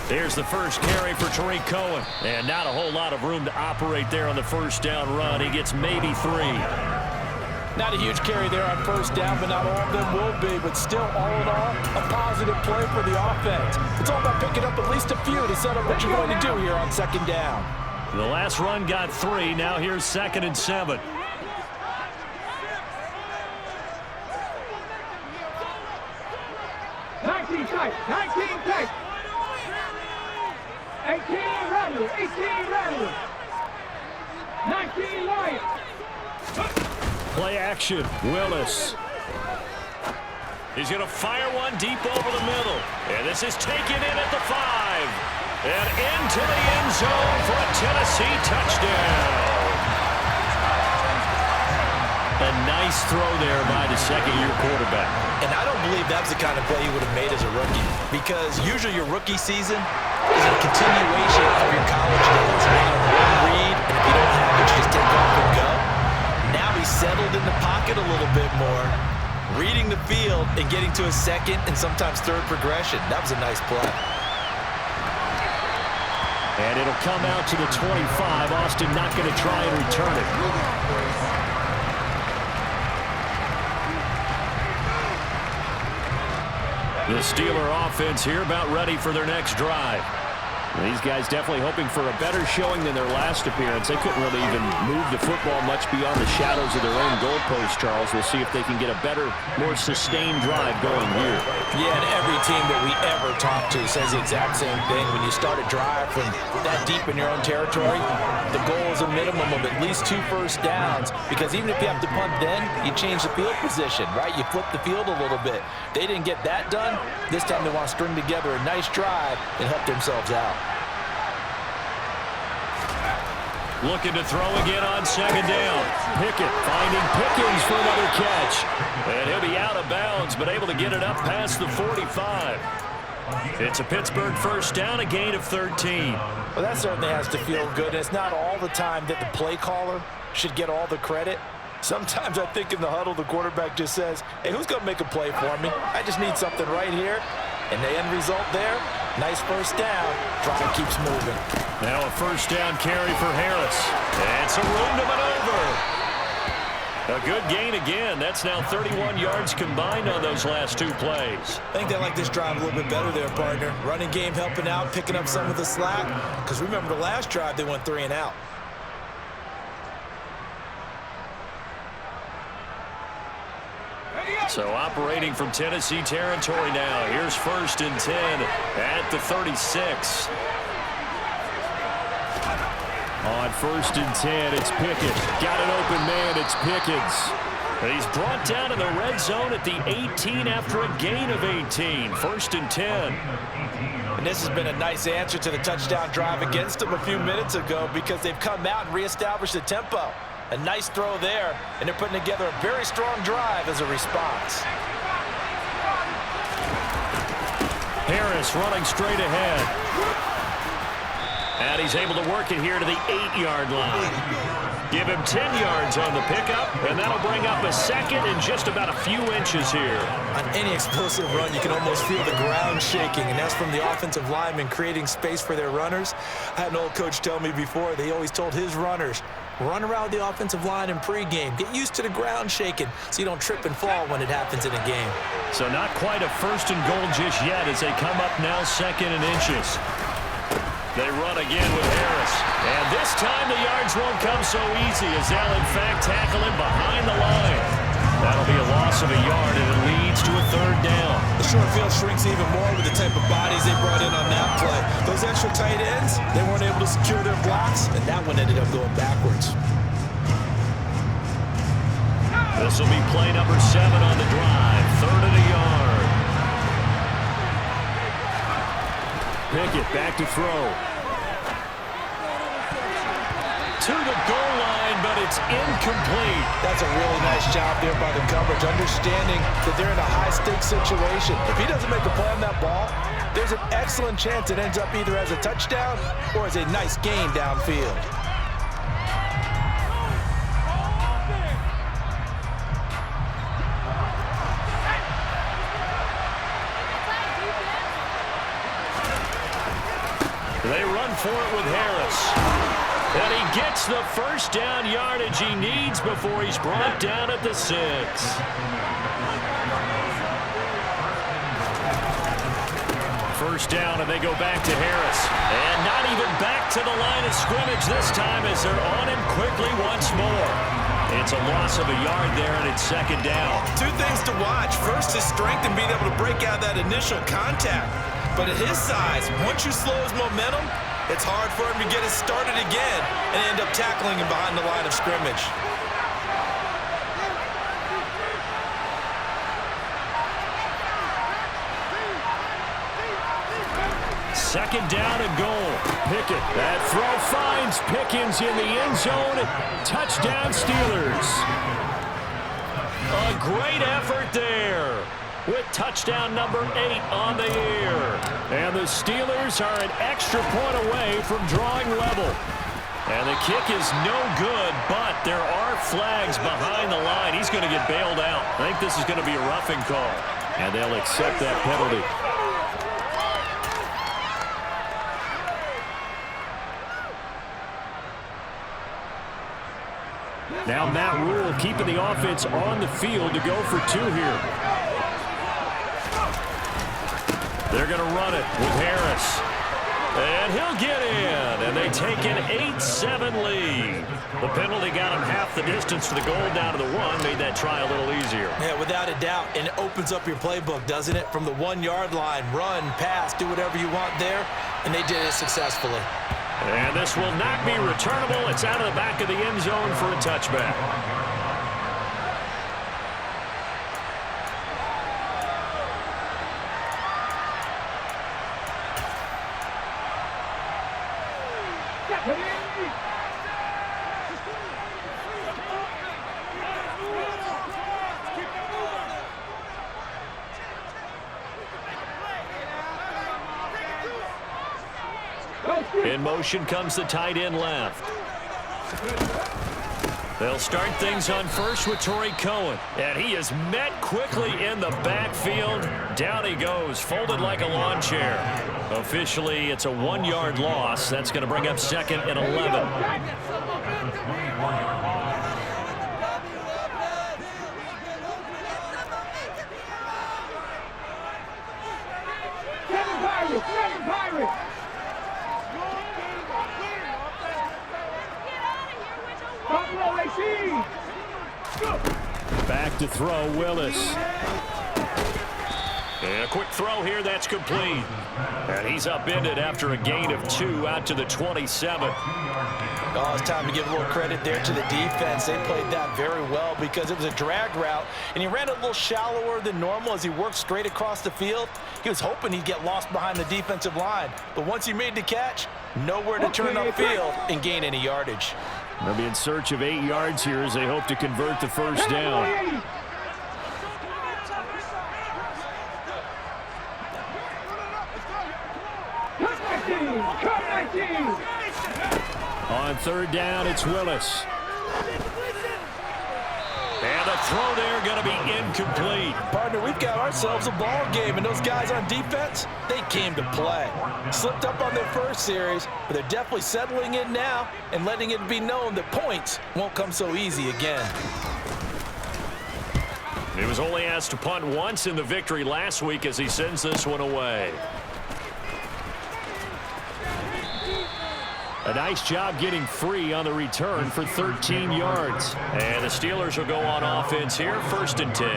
Here's the first carry for Tariq Cohen. And not a whole lot of room to operate there on the first down run. He gets maybe 3. Not a huge carry there on first down, but not all of them will be. But still, all in all, a positive play for the offense. It's all about picking up at least a few to set up what you're going to do here on second down. The last run got 3. Now here's 2nd and 7. Tight, 19 tight. 18 Randall, 18 Randall. 19 Wyatt. Play action, Willis. He's going to fire one deep over the middle. And this is taken in at the 5. And into the end zone for a Tennessee touchdown. A nice throw there by the second-year quarterback. And I don't believe that was the kind of play he would have made as a rookie, because usually your rookie season is a continuation of your college days. You have one read, and if you don't have it, you just take off and go. Now he's settled in the pocket a little bit more, reading the field and getting to a second and sometimes third progression. That was a nice play. And it'll come out to the 25. Austin not going to try and return it. The Steeler offense here about ready for their next drive. These guys definitely hoping for a better showing than their last appearance. They couldn't really even move the football much beyond the shadows of their own goalpost, Charles. We'll see if they can get a better, more sustained drive going here. Yeah, and every team that we ever talk to says the exact same thing. When you start a drive from that deep in your own territory, the goal is a minimum of at least 2 first downs, because even if you have to punt then, you change the field position, right? You flip the field a little bit. They didn't get that done. This time they want to string together a nice drive and help themselves out. Looking to throw again on second down. Pickett finding Pickens for another catch. And he'll be out of bounds, but able to get it up past the 45. It's a Pittsburgh first down, a gain of 13. Well, that certainly has to feel good. It's not all the time that the play caller should get all the credit. Sometimes I think in the huddle, the quarterback just says, hey, who's going to make a play for me? I just need something right here. And the end result there, nice first down. Drive keeps moving. Now a first down carry for Harris. And some room to maneuver. A good gain again. That's now 31 yards combined on those last 2 plays. I think they like this drive a little bit better there, partner. Running game helping out, picking up some of the slack. Because remember the last drive, they went 3 and out. So operating from Tennessee territory now. Here's 1st and 10 at the 36. On 1st and 10, it's Pickett. Got an open man, it's Pickens. And he's brought down in the red zone at the 18 after a gain of 18. 1st and 10. And this has been a nice answer to the touchdown drive against them a few minutes ago, because they've come out and reestablished the tempo. A nice throw there, and they're putting together a very strong drive as a response. Harris running straight ahead. And he's able to work it here to the 8-yard line. Give him 10 yards on the pickup, and that'll bring up a second and just about a few inches here. On any explosive run, you can almost feel the ground shaking, and that's from the offensive linemen creating space for their runners. I had an old coach tell me before, they always told his runners, run around the offensive line in pregame. Get used to the ground shaking so you don't trip and fall when it happens in a game. So not quite a 1st and goal just yet as they come up now 2nd and inches. They run again with Harris. And this time the yards won't come so easy as they'll in fact tackle him behind the line. That'll be a loss of a yard, and it leads to a 3rd down. The short field shrinks even more with the type of bodies they brought in on that play. Those extra tight ends, they weren't able to secure their blocks, and that one ended up going backwards. This will be play number 7 on the drive. 3rd and a yard. Pickett back to throw. To the goal line, but it's incomplete. That's a really nice job there by the coverage, understanding that they're in a high-stakes situation. If he doesn't make a play on that ball, there's an excellent chance it ends up either as a touchdown or as a nice gain downfield. They run for it with Harris. And he gets the first down yardage he needs before he's brought down at the 6. First down, and they go back to Harris. And not even back to the line of scrimmage this time as they're on him quickly once more. It's a loss of a yard there, and it's second down. Two things to watch. First, his strength and being able to break out that initial contact. But at his size, once you slow his momentum, it's hard for him to get it started again and end up tackling him behind the line of scrimmage. Second down and goal. Pickett. That throw finds Pickens in the end zone. Touchdown Steelers. A great effort there with touchdown number 8 on the year. And the Steelers are an extra point away from drawing level. And the kick is no good, but there are flags behind the line. He's going to get bailed out. I think this is going to be a roughing call. And they'll accept that penalty. Now Matt Rule keeping the offense on the field to go for 2 here. They're going to run it with Harris. And he'll get in. And they take an 8-7 lead. The penalty got him half the distance to the goal down to the 1. Made that try a little easier. Yeah, without a doubt. And it opens up your playbook, doesn't it? From the 1-yard line, run, pass, do whatever you want there. And they did it successfully. And this will not be returnable. It's out of the back of the end zone for a touchback. In motion comes the tight end left. They'll start things on first with Torrey Cohen. And he is met quickly in the backfield. Down he goes, folded like a lawn chair. Officially, it's a 1-yard loss. That's going to bring up second and 11. Back to throw, Willis. And a quick throw here, that's complete. And he's upended after a gain of 2 out to the 27. Oh, it's time to give a little credit there to the defense. They played that very well because it was a drag route, and he ran a little shallower than normal as he worked straight across the field. He was hoping he'd get lost behind the defensive line. But once he made the catch, nowhere to turn upfield and gain any yardage. They'll be in search of 8 yards here as they hope to convert the first down. On third down, it's Willis. And the throw there going to be incomplete. Partner, we've got ourselves a ball game, and those guys on defense, they came to play. Slipped up on their first series, but they're definitely settling in now and letting it be known that points won't come so easy again. He was only asked to punt once in the victory last week as he sends this one away. A nice job getting free on the return for 13 yards. And the Steelers will go on offense here, first and 10.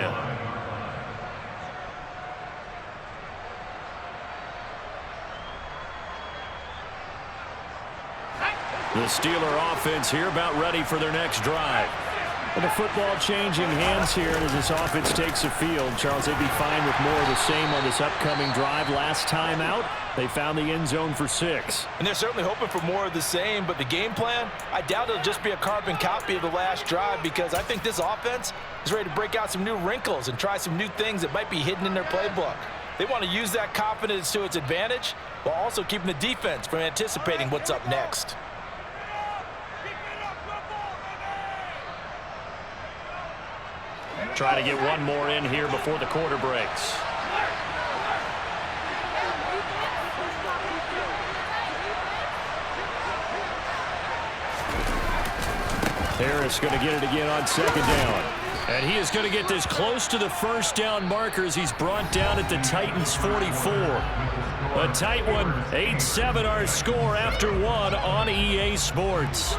The Steeler offense here about ready for their next drive. And the football changing hands here as this offense takes the field. Charles, they'd be fine with more of the same on this upcoming drive. Last time out, they found the end zone for 6. And they're certainly hoping for more of the same, but the game plan, I doubt it'll just be a carbon copy of the last drive because I think this offense is ready to break out some new wrinkles and try some new things that might be hidden in their playbook. They want to use that confidence to its advantage while also keeping the defense from anticipating what's up next. Try to get one more in here before the quarter breaks. Harris going to get it again on second down. And he is going to get this close to the first down marker as he's brought down at the Titans' 44. A tight one, 8-7 our score after one on EA Sports.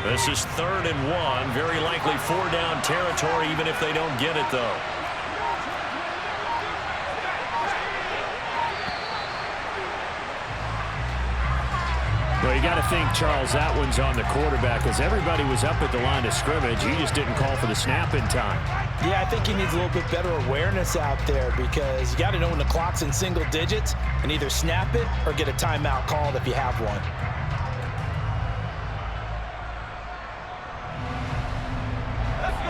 This is 3rd and 1. Very likely 4-down territory, even if they don't get it, though. Well, you got to think, Charles, that one's on the quarterback as everybody was up at the line of scrimmage. He just didn't call for the snap in time. Yeah, I think he needs a little bit better awareness out there because you got to know when the clock's in single digits and either snap it or get a timeout called if you have one.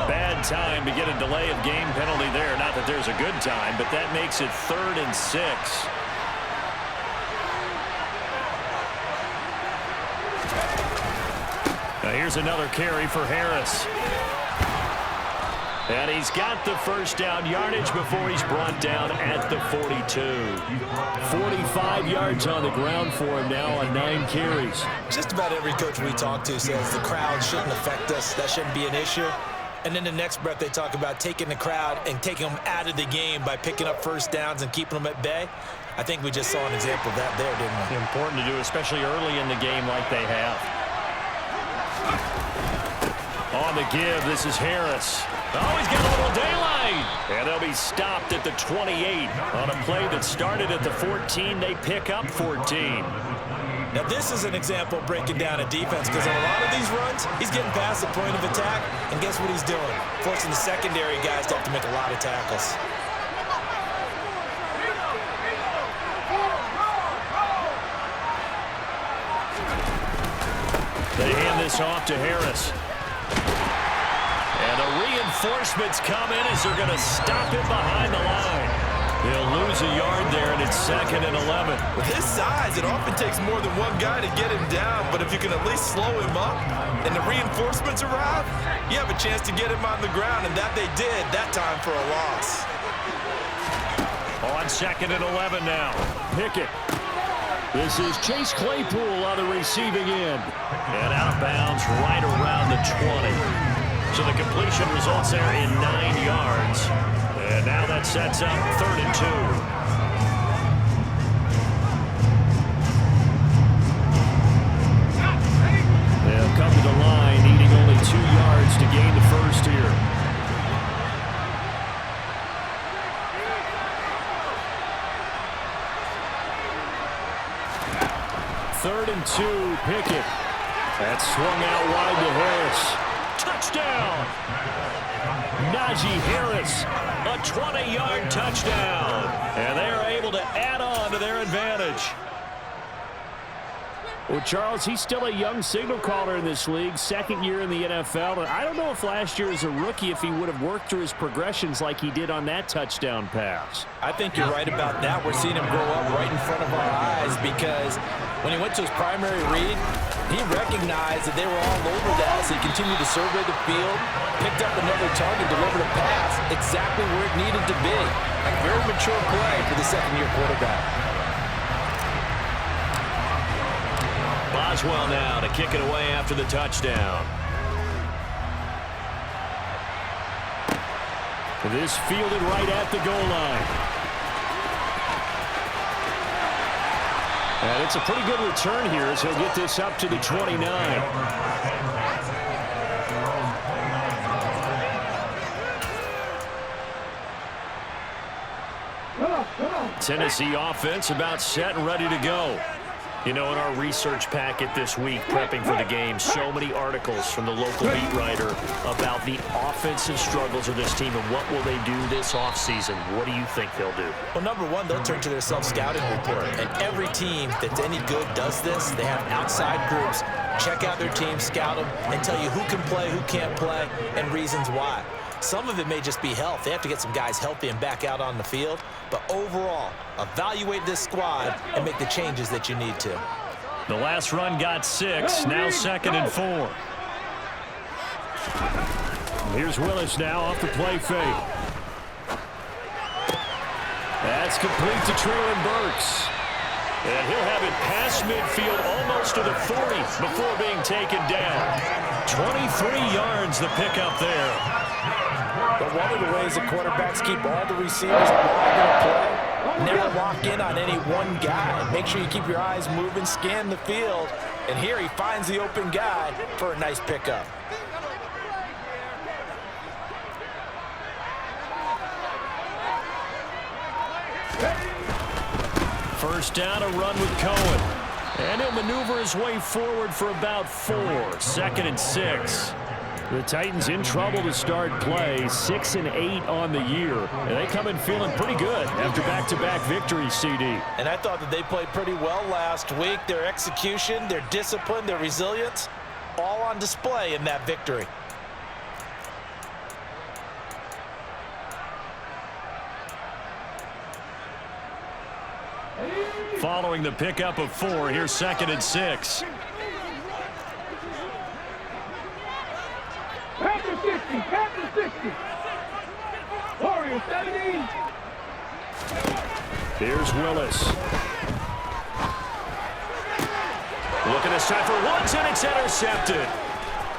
Bad time to get a delay of game penalty there. Not that there's a good time, but that makes it 3rd and 6. Now here's another carry for Harris. And he's got the first down yardage before he's brought down at the 42. 45 yards on the ground for him now on 9 carries. Just about every coach we talk to says the crowd shouldn't affect us. That shouldn't be an issue. And then the next breath they talk about taking the crowd and taking them out of the game by picking up first downs and keeping them at bay. I think we just saw an example of that there, didn't we? Important to do, especially early in the game like they have. On the give, this is Harris. Oh, he's got a little daylight. And they'll be stopped at the 28. On a play that started at the 14, they pick up 14. Now, this is an example of breaking down a defense because on a lot of these runs, he's getting past the point of attack, and guess what he's doing? Forcing the secondary guys to have to make a lot of tackles. They hand this off to Harris. And the reinforcements come in as they're going to stop it behind the line. They'll lose a yard there, and it's 2nd and 11. With his size, it often takes more than one guy to get him down, but if you can at least slow him up and the reinforcements arrive, you have a chance to get him on the ground, and that they did that time for a loss. On 2nd and 11 now. Pickett. This is Chase Claypool on the receiving end. And out of bounds right around the 20. So the completion results there in 9 yards. And now that sets up 3rd and 2. They'll come to the line, needing only 2 yards to gain the first here. Third and 2, Pickett. That's swung out wide to Harris. Touchdown! Najee Harris, a 20-yard touchdown. And they're able to add on to their advantage. Well, Charles, he's still a young signal caller in this league, 2nd year in the NFL. And I don't know if last year as a rookie if he would have worked through his progressions like he did on that touchdown pass. I think you're right about that. We're seeing him grow up right in front of our eyes because when he went to his primary read, he recognized that they were all over that, so he continued to survey the field, picked up another target, delivered a pass exactly where it needed to be. A very mature play for the 2nd-year quarterback. Boswell now to kick it away after the touchdown. This fielded right at the goal line. And it's a pretty good return here as he'll get this up to the 29. Tennessee offense about set and ready to go. You know, in our research packet this week, prepping for the game, so many articles from the local beat writer about the offensive struggles of this team and what will they do this offseason. What do you think they'll do? Well, number one, they'll turn to their self-scouting report. And every team that's any good does this. They have outside groups. Check out their team, scout them, and tell you who can play, who can't play, and reasons why. Some of it may just be health. They have to get some guys healthy and back out on the field. But overall, evaluate this squad and make the changes that you need to. The last run got 6, now 2nd and 4. Here's Willis now off the play fake. That's complete to Treylon Burks. And he'll have it past midfield almost to the 40 before being taken down. 23 yards the pickup there. But one of the ways that quarterbacks keep all the receivers involved in a play, never lock in on any one guy. Make sure you keep your eyes moving, scan the field. And here he finds the open guy for a nice pickup. First down, a run with Cohen. And he'll maneuver his way forward for about 4. 2nd and 6. The Titans in trouble to start play, 6 and 8 on the year. And they come in feeling pretty good after back-to-back victories, CD. And I thought that they played pretty well last week. Their execution, their discipline, their resilience, all on display in that victory. Following the pickup of 4, here's 2nd and 6. Panthers 60, Panthers 60. Warriors 17. Here's Willis. Looking to set for once, and it's intercepted.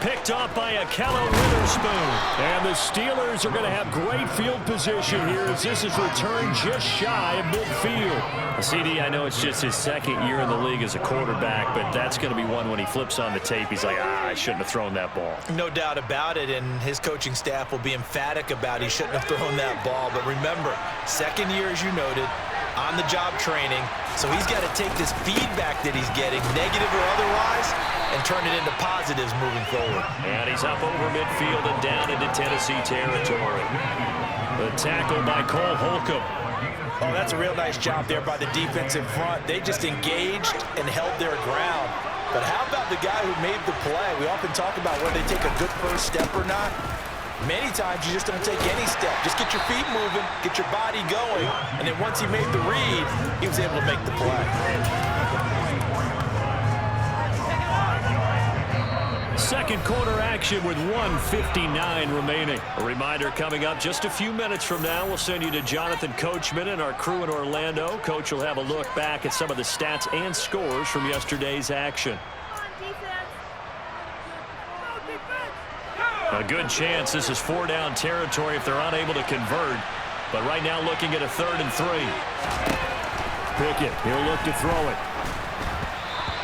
Picked off by Akello Witherspoon. And the Steelers are going to have great field position here as this is returned just shy of midfield. CD, I know it's just his 2nd year in the league as a quarterback, but that's going to be one when he flips on the tape, he's like, I shouldn't have thrown that ball. No doubt about it, and his coaching staff will be emphatic about he shouldn't have thrown that ball. But remember, 2nd year, as you noted, on-the-job training, so he's got to take this feedback that he's getting, negative or otherwise, and turn it into positives moving forward. And he's up over midfield and down into Tennessee territory. The tackle by Cole Holcomb. Oh, that's a real nice job there by the defense in front. They just engaged and held their ground. But how about the guy who made the play? We often talk about whether they take a good first step or not. Many times you just don't take any step. Just get your feet moving, get your body going, and then once he made the read, he was able to make the play. Second quarter action with 1:59 remaining. A reminder coming up just a few minutes from now. We'll send you to Jonathan Coachman and our crew in Orlando. Coach will have a look back at some of the stats and scores from yesterday's action. A good chance this is 4-down territory if they're unable to convert. But right now looking at a 3rd and 3. Pickett, he'll look to throw it.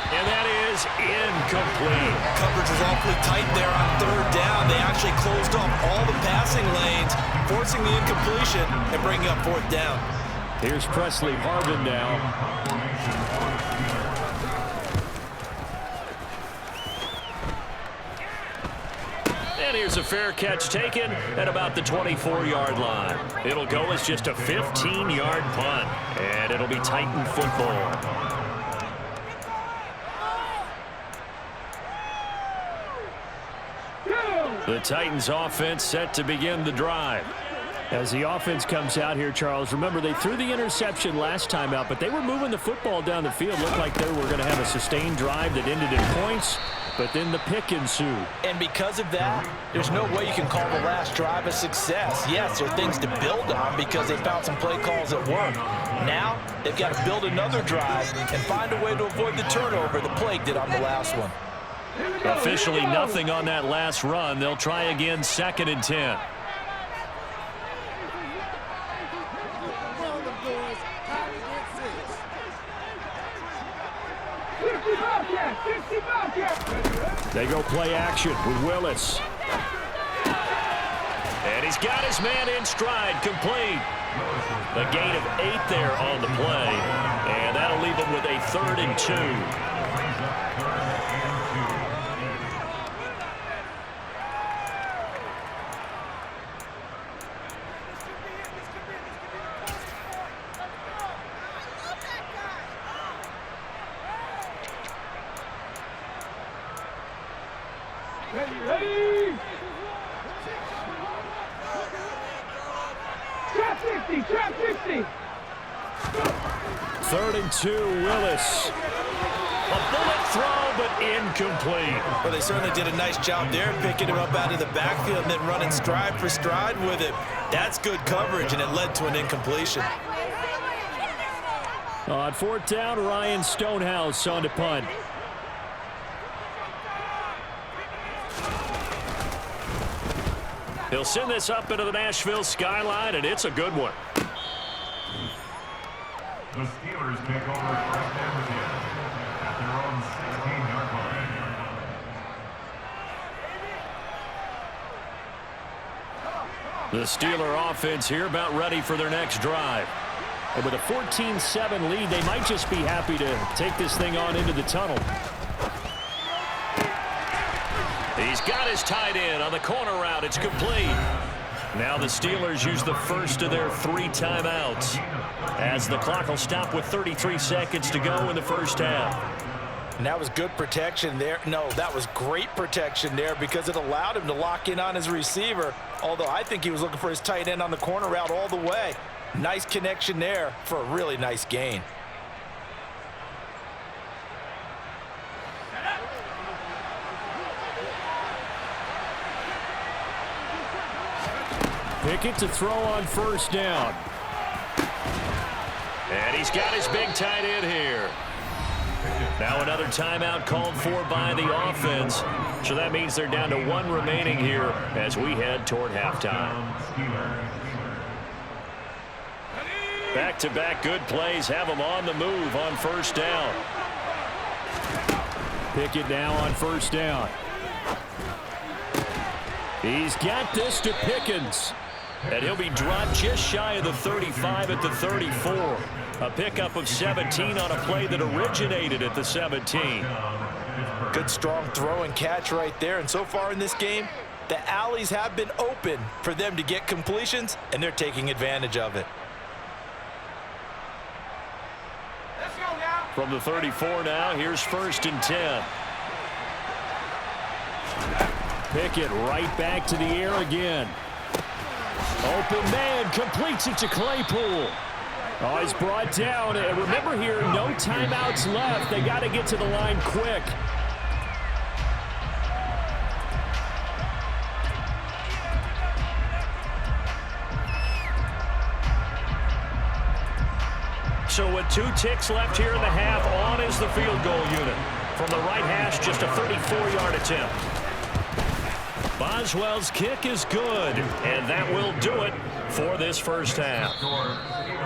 And that is incomplete. Coverage was awfully tight there on 3rd down. They actually closed off all the passing lanes, forcing the incompletion and bringing up 4th down. Here's Presley Harvin now. And here's a fair catch taken at about the 24-yard line. It'll go as just a 15-yard punt, and it'll be Titan football. The Titans offense set to begin the drive. As the offense comes out here, Charles, remember they threw the interception last time out, but they were moving the football down the field. Looked like they were going to have a sustained drive that ended in points, but then the pick ensued. And because of that, there's no way you can call the last drive a success. Yes, there are things to build on because they found some play calls that work. Now, they've got to build another drive and find a way to avoid the turnover the plague did on the last one. Officially nothing on that last run. They'll try again, 2nd and 10. They go play action with Willis. And he's got his man in stride, complete. A gain of 8 there on the play. And that'll leave them them with a 3rd and 2. Ready! Trap 60, trap 60! 3rd and 2, Willis. A bullet throw, but incomplete. Well, they certainly did a nice job there, picking him up out of the backfield and then running stride for stride with it. That's good coverage, and it led to an incompletion. On 4th down, Ryan Stonehouse on to punt. He'll send this up into the Nashville skyline, and it's a good one. The Steelers take over first down again at their own 16-yard line. The Steeler offense here about ready for their next drive. And with a 14-7 lead, they might just be happy to take this thing on into the tunnel. He's got his tight end on the corner route. It's complete. Now the Steelers use the first of their 3 timeouts, as the clock will stop with 33 seconds to go in the first half. And that was good protection there. No, that was great protection there because it allowed him to lock in on his receiver, although I think he was looking for his tight end on the corner route all the way. Nice connection there for a really nice gain. Pickett to throw on 1st down. And he's got his big tight end here. Now another timeout called for by the offense. So that means they're down to 1 remaining here as we head toward halftime. Back-to-back good plays have them on the move on 1st down. Pickett now on 1st down. He's got this to Pickens. And he'll be dropped just shy of the 35 at the 34. A pickup of 17 on a play that originated at the 17. Good strong throw and catch right there. And so far in this game, the alleys have been open for them to get completions, and they're taking advantage of it. From the 34 now, here's 1st and 10. Pickett right back to the air again. Open man, completes it to Claypool. Oh, he's brought down. And remember here, no timeouts left. They got to get to the line quick. So with 2 ticks left here in the half, on is the field goal unit. From the right hash, just a 34-yard attempt. Boswell's kick is good, and that will do it for this first half.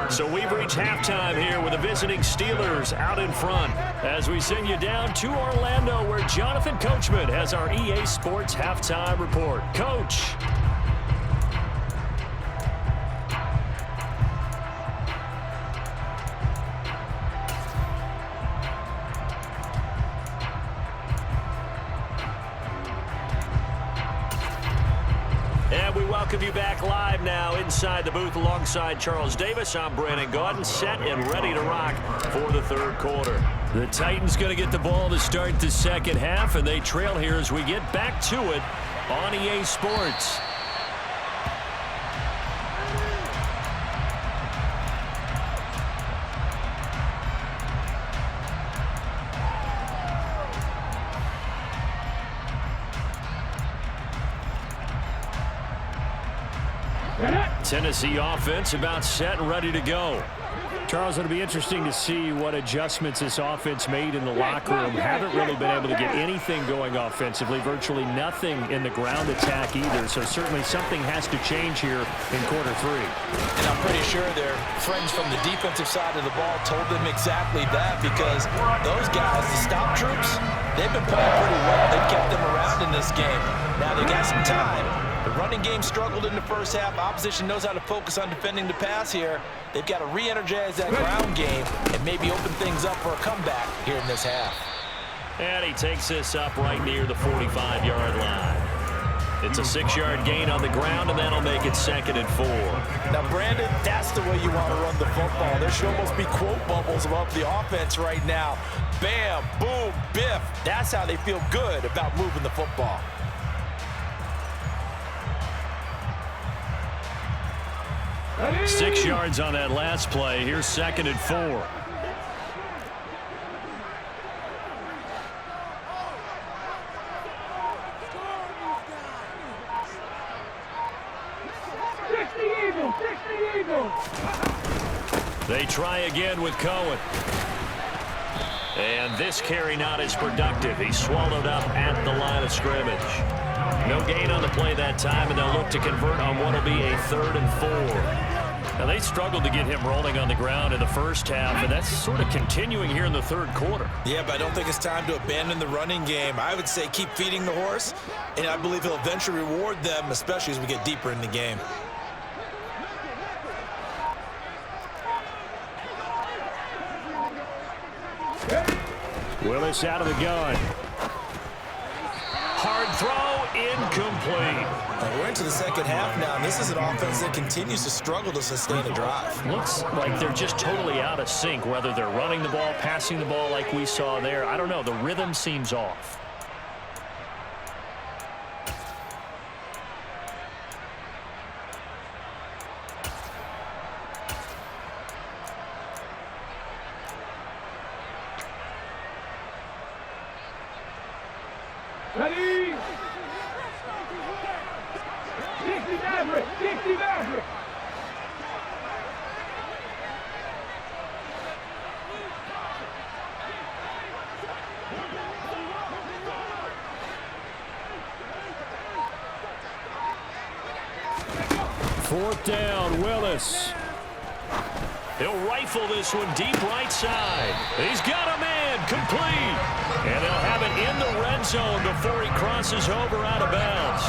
So we've reached halftime here with the visiting Steelers out in front as we send you down to Orlando, where Jonathan Coachman has our EA Sports halftime report. Coach. And we welcome you back live now inside the booth alongside Charles Davis. I'm Brandon Gaudin, set and ready to rock for the 3rd quarter. The Titans going to get the ball to start the 2nd half, and they trail here as we get back to it on EA Sports. Tennessee offense about set and ready to go. Charles, it'll be interesting to see what adjustments this offense made in the locker room. Haven't really been able to get anything going offensively, virtually nothing in the ground attack either. So certainly something has to change here in quarter 3. And I'm pretty sure their friends from the defensive side of the ball told them exactly that, because those guys, the stop troops, they've been playing pretty well. They've kept them around in this game. Now they got some time, The running game struggled in the first half. Opposition knows how to focus on defending the pass here. They've got to re-energize that ground game and maybe open things up for a comeback here in this half. And he takes this up right near the 45-yard line. It's a 6-yard gain on the ground, and that'll make it 2nd and 4. Now, Brandon, that's the way you want to run the football. There should almost be quote bubbles above the offense right now. Bam, boom, biff. That's how they feel good about moving the football. Ready? 6 yards on that last play. Here's 2nd and 4. They try again with Cohen. And this carry not as productive. He's swallowed up at the line of scrimmage. No gain on the play that time, and they'll look to convert on what will be a 3rd and 4. Now, they struggled to get him rolling on the ground in the first half, and that's sort of continuing here in the 3rd quarter. Yeah, but I don't think it's time to abandon the running game. I would say keep feeding the horse, and I believe he'll eventually reward them, especially as we get deeper in the game. Willis out of the gun. Hard throw, incomplete. Now, we're into the second half now, and this is an offense that continues to struggle to sustain a drive. Looks like they're just totally out of sync, whether they're running the ball, passing the ball like we saw there. I don't know. The rhythm seems off. Ready? 60 Maverick! 60 Maverick! Fourth down, Willis. He'll rifle this one deep right side. He's got a man, complete. And they'll have it in the red zone before he crosses over out of bounds.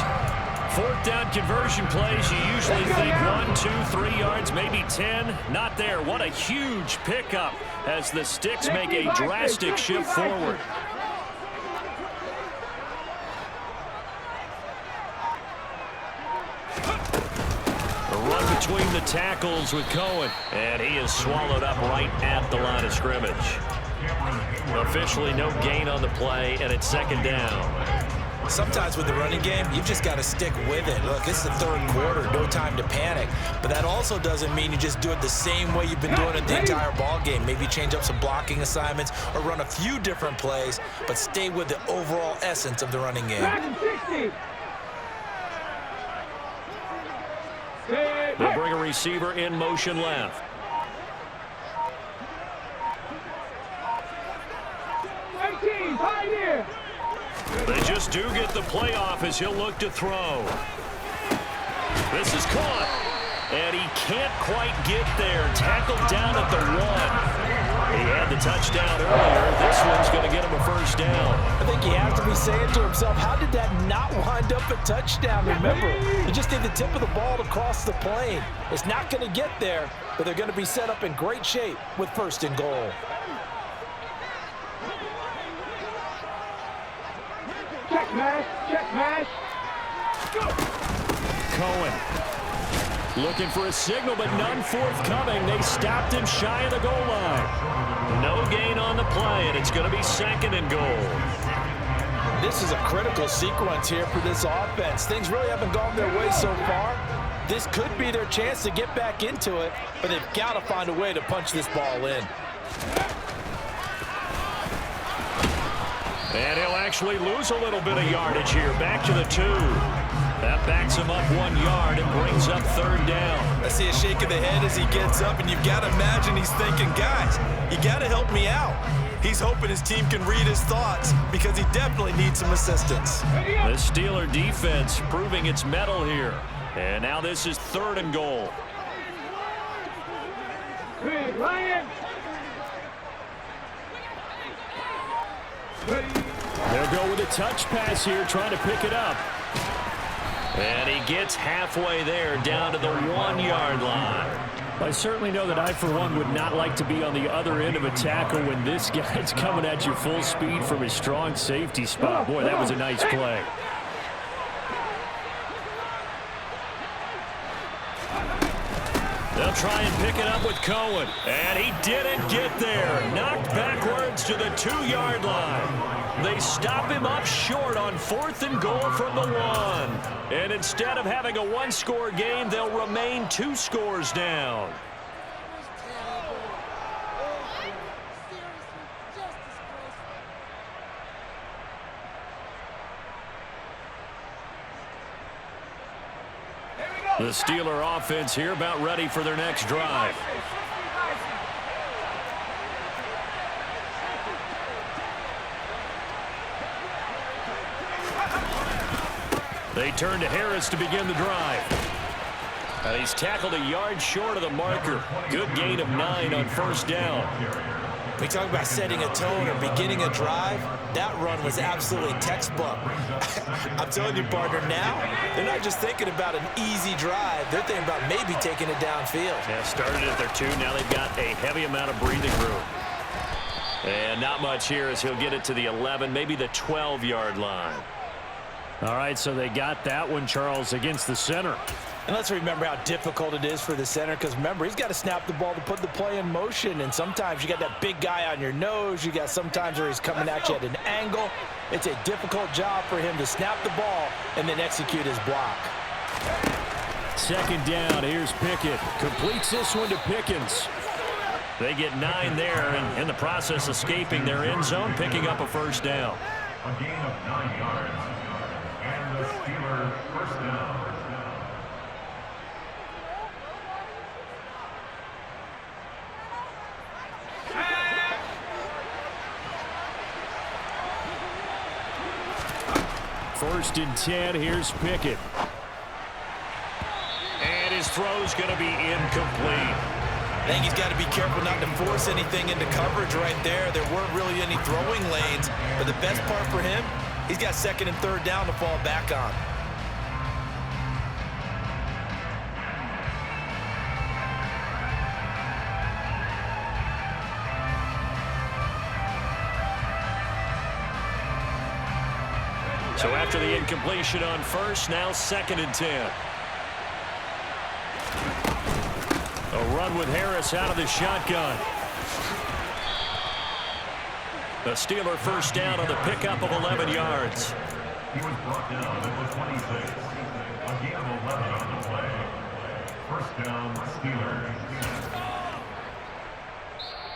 4th down conversion plays, you usually think 1, 2, 3 yards, maybe 10. Not there. What a huge pickup as the Sticks make a drastic shift forward. Run between the tackles with Cohen, and he is swallowed up right at the line of scrimmage. Officially no gain on the play, and it's 2nd down. Sometimes with the running game, you've just got to stick with it. Look, it's the 3rd quarter, no time to panic. But that also doesn't mean you just do it the same way you've been doing it the entire ball game. Maybe change up some blocking assignments or run a few different plays, but stay with the overall essence of the running game. They'll bring a receiver in motion left. They just do get the playoff as he'll look to throw. This is caught. And he can't quite get there. Tackled down at the 1. He had the touchdown earlier. This one's going to get him a 1st down. I think he has to be saying to himself, how did that not wind up a touchdown? Remember, he just did the tip of the ball to cross the plane. It's not going to get there, but they're going to be set up in great shape with 1st and goal. Check mash. Cohen looking for a signal, but none forthcoming. They stopped him shy of the goal line. No gain on the play, and it's going to be 2nd and goal. This is a critical sequence here for this offense. Things really haven't gone their way so far. This could be their chance to get back into it, but they've got to find a way to punch this ball in. And he'll actually lose a little bit of yardage here. Back to the 2. That backs him up 1 yard and brings up 3rd down. I see a shake of the head as he gets up, and you've got to imagine he's thinking, guys, you got to help me out. He's hoping his team can read his thoughts because he definitely needs some assistance. The Steeler defense proving its mettle here. And now this is 3rd and goal. Big Ryan. They'll go with a touch pass here, trying to pick it up. And he gets halfway there, down to the 1-yard line. I certainly know that I, for one, would not like to be on the other end of a tackle when this guy's coming at you full speed from his strong safety spot. Boy, that was a nice play. They'll try and pick it up with Cohen. And he didn't get there. Knocked backwards to the 2-yard line. They stop him up short on 4th and goal from the 1. And instead of having a 1-score game, they'll remain 2 scores down. The Steeler offense here about ready for their next drive. They turn to Harris to begin the drive. And he's tackled a yard short of the marker. Good gain of 9 on 1st down. We talk about setting a tone or beginning a drive. That run was absolutely textbook. I'm telling you, partner, now they're not just thinking about an easy drive. They're thinking about maybe taking it downfield. Yeah, started at their 2. Now they've got a heavy amount of breathing room. And not much here as he'll get it to the 11, maybe the 12-yard line. All right, so they got that one, Charles, against the center. And let's remember how difficult it is for the center, because remember, he's got to snap the ball to put the play in motion, and sometimes you got that big guy on your nose. You got sometimes where he's coming at you at an angle. It's a difficult job for him to snap the ball and then execute his block. 2nd down, here's Pickett. Completes this one to Pickens. They get 9 there, and in the process escaping their end zone, picking up a 1st down. A gain of 9 yards. And the Steelers' 1st down. First and 10, here's Pickett. And his throw's going to be incomplete. I think he's got to be careful not to force anything into coverage right there. There weren't really any throwing lanes, but the best part for him, he's got 2nd and 3rd down to fall back on. So after the incompletion on 1st, now 2nd and 10. A run with Harris out of the shotgun. The Steeler 1st down on the pickup of 11 yards. He was brought down at the 26. A gain of 11 on the play. 1st down, Steelers.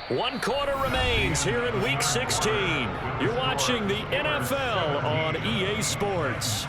1 quarter remains here in Week 16. You're watching the NFL on EA Sports.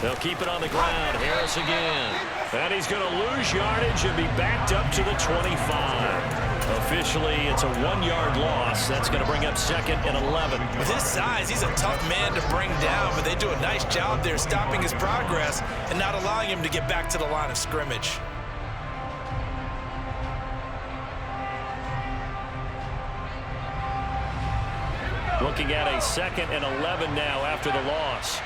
They'll keep it on the ground. Harris again. And he's going to lose yardage and be backed up to the 25. Officially, it's a 1-yard loss. That's going to bring up 2nd and 11. With his size, he's a tough man to bring down, but they do a nice job there stopping his progress and not allowing him to get back to the line of scrimmage. Looking at a 2nd and 11 now after the loss.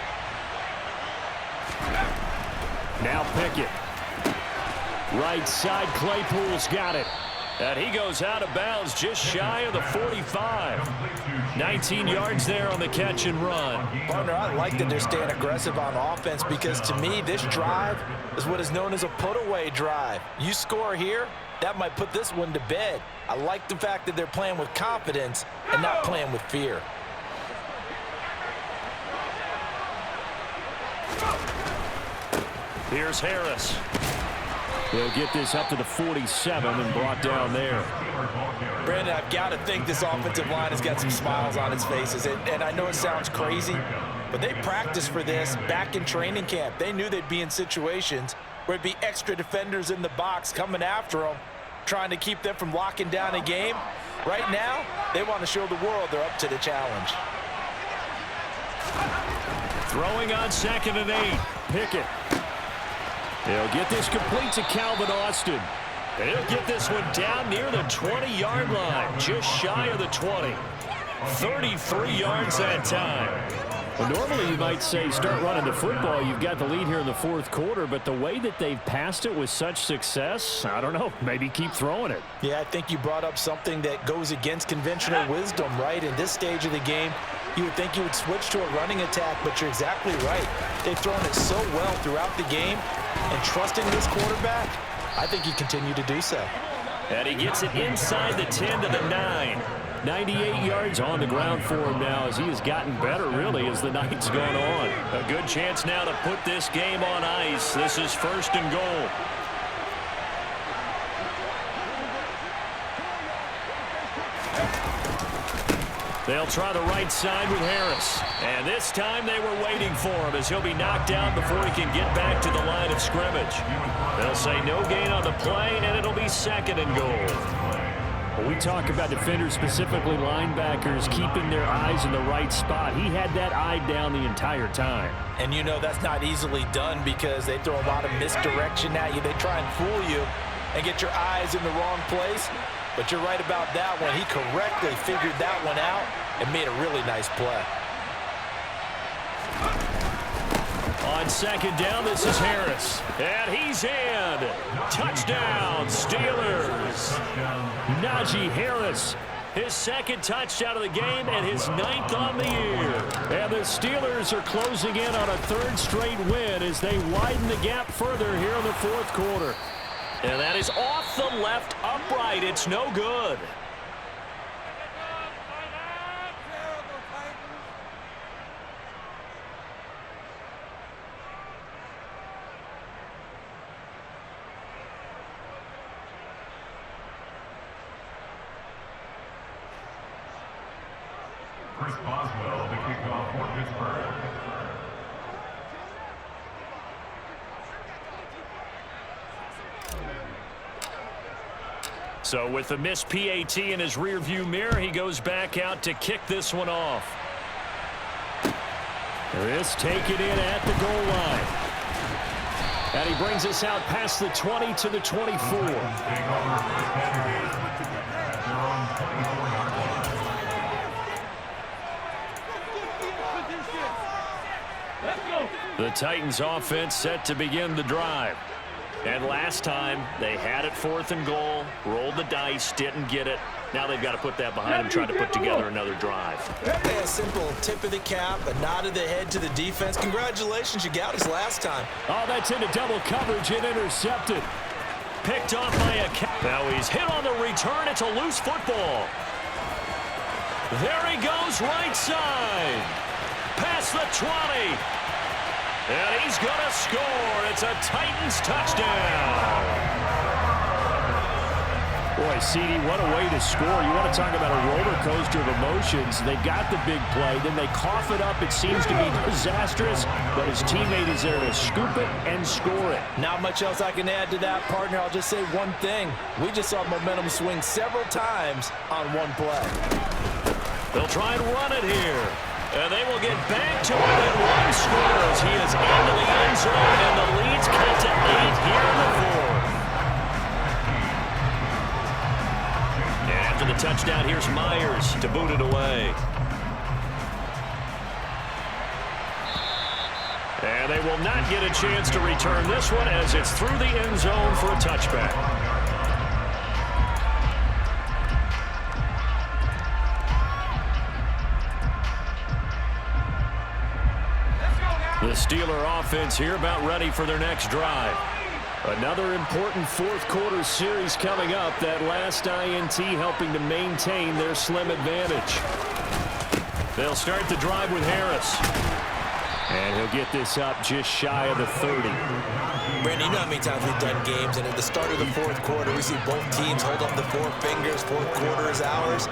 Now Pickett. Right side, Claypool's got it. And he goes out of bounds just shy of the 45. 19 yards there on the catch and run. Partner, I like that they're staying aggressive on offense, because to me, this drive is what is known as a put-away drive. You score here, that might put this one to bed. I like the fact that they're playing with confidence and not playing with fear. Here's Harris. They'll get this up to the 47 and brought down there. Brandon, I've got to think this offensive line has got some smiles on its faces. And I know it sounds crazy, but they practiced for this back in training camp. They knew they'd be in situations where it'd be extra defenders in the box coming after them, trying to keep them from locking down a game. Right now, they want to show the world they're up to the challenge. Throwing on 2nd and 8. Pickett. He'll get this complete to Calvin Austin. And he'll get this one down near the 20-yard line, just shy of the 20. 33 yards that time. Well, normally you might say start running the football. You've got the lead here in the 4th quarter, but the way that they've passed it with such success, I don't know, maybe keep throwing it. Yeah, I think you brought up something that goes against conventional wisdom, right? In this stage of the game, you would think you would switch to a running attack, but you're exactly right. They've thrown it so well throughout the game, and trusting this quarterback, I think you continue to do so. And he gets it inside the 10 to the 9. 98 yards on the ground for him now as he has gotten better, really, as the night's gone on. A good chance now to put this game on ice. This is 1st and goal. They'll try the right side with Harris. And this time they were waiting for him as he'll be knocked down before he can get back to the line of scrimmage. They'll say no gain on the play, and it'll be 2nd and goal. When we talk about defenders, specifically linebackers, keeping their eyes in the right spot, he had that eye down the entire time. And you know that's not easily done because they throw a lot of misdirection at you. They try and fool you and get your eyes in the wrong place. But you're right about that one. He correctly figured that one out and made a really nice play. On 2nd down, this is Harris. And he's in. Touchdown, Steelers. Najee Harris, his 2nd touchdown of the game and his 9th on the year. And the Steelers are closing in on a 3rd straight win as they widen the gap further here in the 4th quarter. And that is off the left upright. It's no good. Chris Boswell, the kickoff for Pittsburgh. So with the missed PAT in his rearview mirror, he goes back out to kick this one off. This taken in at the goal line. And he brings us out past the 20 to the 24. The Titans offense set to begin the drive. And last time, they had it 4th and goal, rolled the dice, didn't get it. Now they've got to put that behind them, trying to put together another drive. Yeah, a simple tip of the cap, a nod of the head to the defense. Congratulations, you got us last time. Oh, that's into double coverage and intercepted. Picked off by a cap. Now he's hit on the return. It's a loose football. There he goes, right side. Past the 20. And he's going to score. It's a Titans touchdown. Boy, CD, what a way to score. You want to talk about a roller coaster of emotions. They've got the big play, then they cough it up. It seems to be disastrous, but his teammate is there to scoop it and score it. Not much else I can add to that, partner. I'll just say one thing. We just saw momentum swing several times on one play. They'll try and run it here. And they will get back to it, and one scores. He is into the end zone, and the lead's cut to 8 here in the 4th. And after the touchdown, here's Myers to boot it away. And they will not get a chance to return this one as it's through the end zone for a touchback. The Steeler offense here about ready for their next drive. Another important 4th quarter series coming up. That last INT helping to maintain their slim advantage. They'll start the drive with Harris. And he'll get this up just shy of the 30. Brandon, you know how many times we've done games, and at the start of the fourth quarter, we see both teams hold up the four fingers, fourth quarter is ours.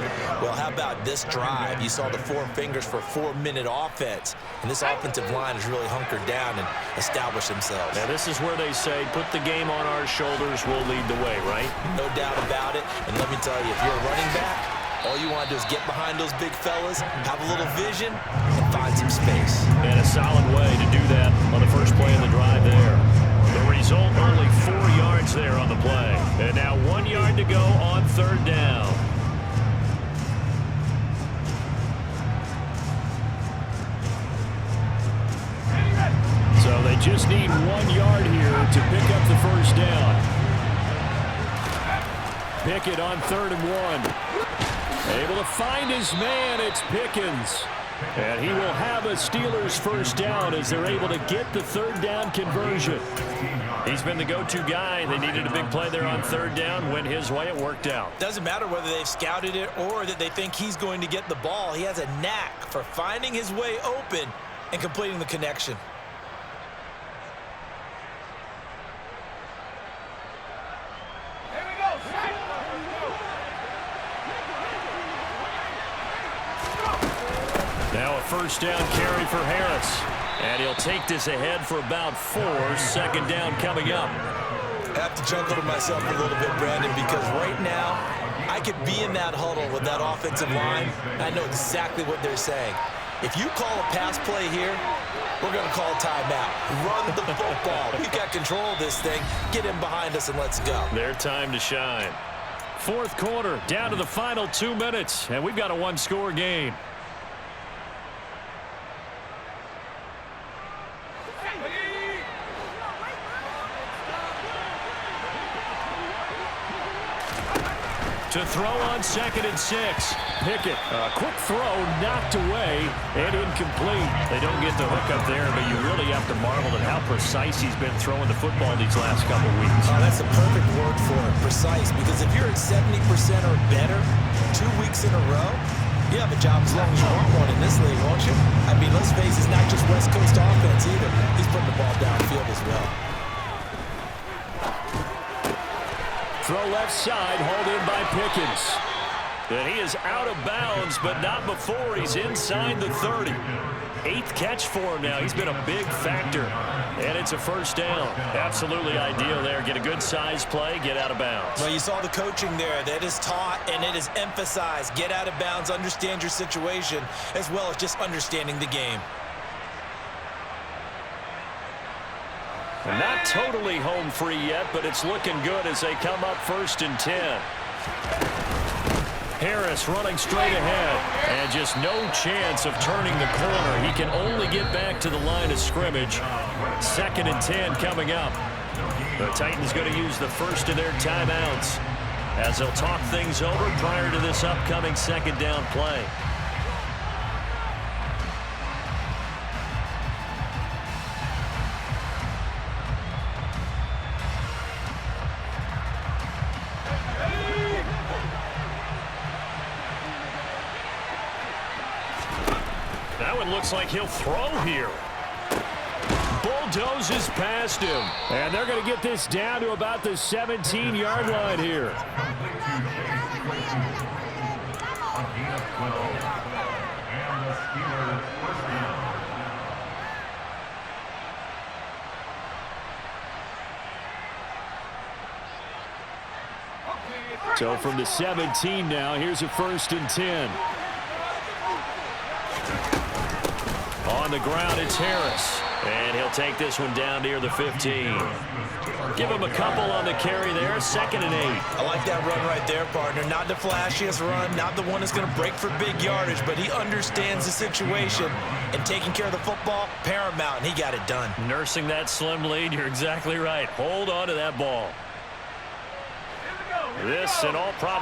Well, how about this drive? You saw the four fingers for 4-minute offense, and this offensive line has really hunkered down and established themselves. Now, this is where they say, put the game on our shoulders, we'll lead the way, right? No doubt about it, and let me tell you, if you're a running back, all you want to do is get behind those big fellas, have a little vision, and find some space. And a solid way to do that on the first play of the drive there. The result, only 4 yards there on the play. And now 1 yard to go on third down. So they just need 1 yard here to pick up the first down. Pickett on 3rd and 1. Able to find his man, it's Pickens. And he will have a Steelers first down as they're able to get the third down conversion. He's been the go-to guy. They needed a big play there on third down. Went his way, it worked out. Doesn't matter whether they've scouted it or that they think he's going to get the ball. He has a knack for finding his way open and completing the connection. Now a first down carry for Harris. And he'll take this ahead for about 4. Second down coming up. I have to chuckle to myself a little bit, Brandon, because right now I could be in that huddle with that offensive line. I know exactly what they're saying. If you call a pass play here, we're going to call a timeout. Run the football. We've got control of this thing. Get him behind us and let's go. Their time to shine. Fourth quarter, down to the final 2 minutes, and we've got a one-score game. To throw on 2nd and 6. Pickett, a quick throw, knocked away, and incomplete. They don't get the hook up there, but you really have to marvel at how precise he's been throwing the football these last couple weeks. Oh, that's the perfect word for it, precise, because if you're at 70% or better 2 weeks in a row, you have a job as long as you want one in this league, won't you? I mean, let's face it, it's not just West Coast offense either. He's putting the ball downfield as well. Throw left side, hauled in by Pickens. And he is out of bounds, but not before he's inside the 30. 8th catch for him now. He's been a big factor. And it's a first down. Absolutely ideal there. Get a good size play, get out of bounds. Well, you saw the coaching there. That is taught and it is emphasized. Get out of bounds, understand your situation, as well as just understanding the game. Not totally home free yet, but it's looking good as they come up 1st and 10. Harris running straight ahead, and just no chance of turning the corner. He can only get back to the line of scrimmage. 2nd and 10 coming up. The Titans going to use the first of their timeouts as they'll talk things over prior to this upcoming second down play. Looks like he'll throw here. Bulldozes past him. And they're going to get this down to about the 17-yard line here. So from the 17 now, here's a 1st and 10. On the ground, it's Harris. And he'll take this one down near the 15. Give him a couple on the carry there. 2nd and 8. I like that run right there, partner. Not the flashiest run, not the one that's going to break for big yardage, but he understands the situation, and taking care of the football, paramount, and he got it done. Nursing that slim lead, you're exactly right. Hold on to that ball. This, in all probability,